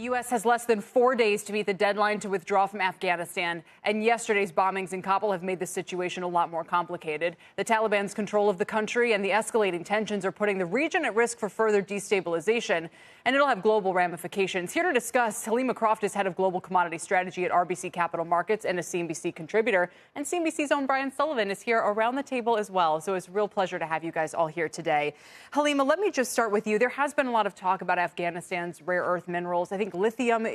U.S. has less than 4 days to meet the deadline to withdraw from Afghanistan, and yesterday's bombings in Kabul have made the situation a lot more complicated. The Taliban's control of the country and the escalating tensions are putting the region at risk for further destabilization, and it'll have global ramifications. Here to discuss, Halima Croft is head of global commodity strategy at RBC Capital Markets and a CNBC contributor, and CNBC's own Brian Sullivan is here around the table as well. So it's a real pleasure to have you guys all here today. Halima, let me just start with you. There has been a lot of talk about Afghanistan's rare earth minerals. I think lithium,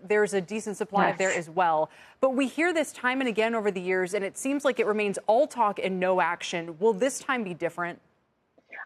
there's a decent supply of there as well. But we hear this time and again over the years, and it seems like it remains all talk and no action. Will this time be different?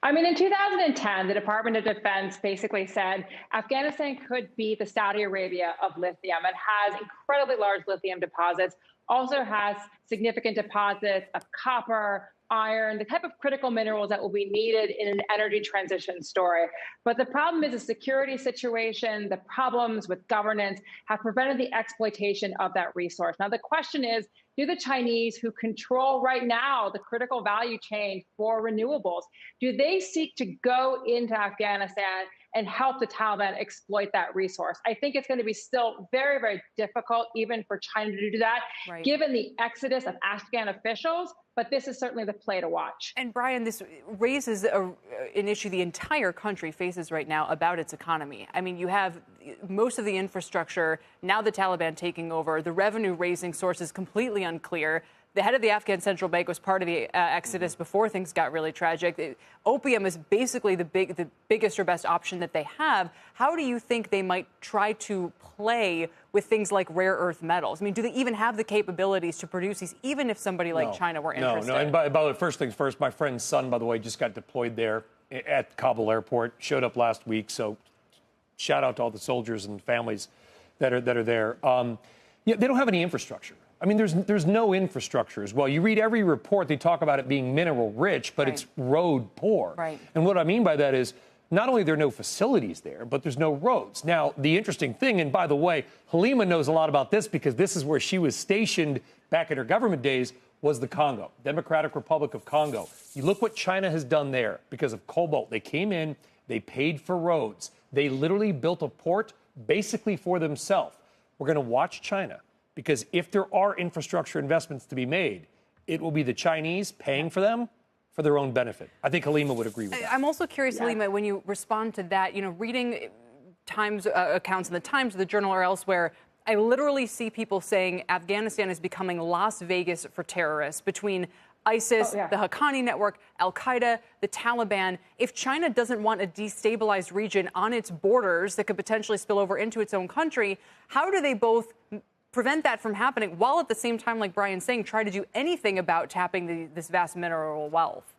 I mean, in 2010, the Department of Defense basically said Afghanistan could be the Saudi Arabia of lithium. It has incredibly large lithium deposits, also has significant deposits of copper, iron, the type of critical minerals that will be needed in an energy transition story. But the problem is the security situation, the problems with governance have prevented the exploitation of that resource. Now, the question is, do the Chinese, who control right now the critical value chain for renewables, do they seek to go into Afghanistan and help the Taliban exploit that resource? I think it's going to be still very, very difficult even for China to do that, given the exodus of Afghan officials. But this is certainly the play to watch. And Brian, this raises an issue the entire country faces right now about its economy. I mean, you have most of the infrastructure, now the Taliban taking over, the revenue-raising source is completely unclear. The head of the Afghan central bank was part of the exodus before things got really tragic. Opium is basically the biggest or best option that they have. How do you think they might try to play with things like rare earth metals? I mean, do they even have the capabilities to produce these, even if somebody like China were interested? No. And by the way, first things first, my friend's son, by the way, just got deployed there at Kabul airport, showed up last week. So shout out to all the soldiers and families that are there. They don't have any infrastructure. I mean, there's no infrastructure as well. You read every report, they talk about it being mineral rich, but it's road poor. And what I mean by that is not only are there no facilities there, but there's no roads. Now, the interesting thing, and by the way, Halima knows a lot about this because this is where she was stationed back in her government days, was the Congo, Democratic Republic of Congo. You look what China has done there because of cobalt. They came in, they paid for roads. They literally built a port basically for themselves. We're going to watch China. Because if there are infrastructure investments to be made, it will be the Chinese paying for them for their own benefit. I think Halima would agree with that. I'm also curious, Halima, when you respond to that, reading Times accounts in the Times, the Journal, or elsewhere, I literally see people saying Afghanistan is becoming Las Vegas for terrorists between ISIS, the Haqqani network, al-Qaeda, the Taliban. If China doesn't want a destabilized region on its borders that could potentially spill over into its own country, how do they both prevent that from happening while at the same time, like Brian's saying, try to do anything about tapping this vast mineral wealth?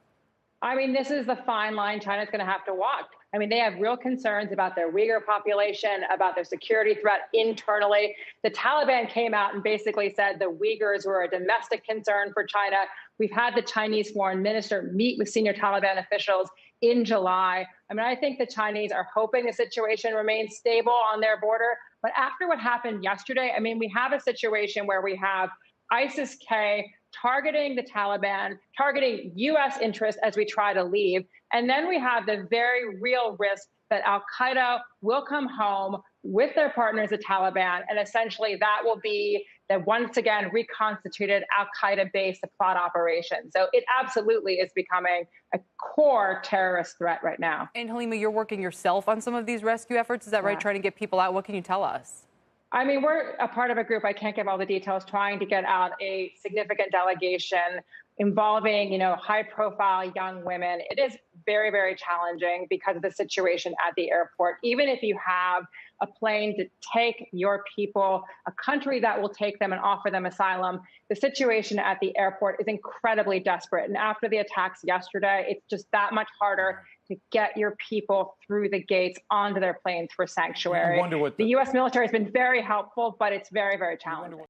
I mean, this is the fine line China's going to have to walk. I mean, they have real concerns about their Uyghur population, about their security threat internally. The Taliban came out and basically said the Uyghurs were a domestic concern for China. We've had the Chinese foreign minister meet with senior Taliban officials in July. I mean, I think the Chinese are hoping the situation remains stable on their border. But after what happened yesterday, I mean, we have a situation where we have ISIS-K targeting the Taliban, targeting U.S. interests as we try to leave. And then we have the very real risk that al-Qaeda will come home with their partners, the Taliban, and essentially that will be the once again reconstituted al-Qaeda-based plot operation. So it absolutely is becoming a core terrorist threat right now. And Halima, you're working yourself on some of these rescue efforts, is that right? Trying to get people out. What can you tell us? I mean, we're a part of a group, I can't give all the details, trying to get out a significant delegation involving, high-profile young women. It is very, very challenging because of the situation at the airport. Even if you have a plane to take your people, a country that will take them and offer them asylum, the situation at the airport is incredibly desperate. And after the attacks yesterday, it's just that much harder to get your people through the gates onto their planes for sanctuary. The U.S. military has been very helpful, but it's very, very challenging.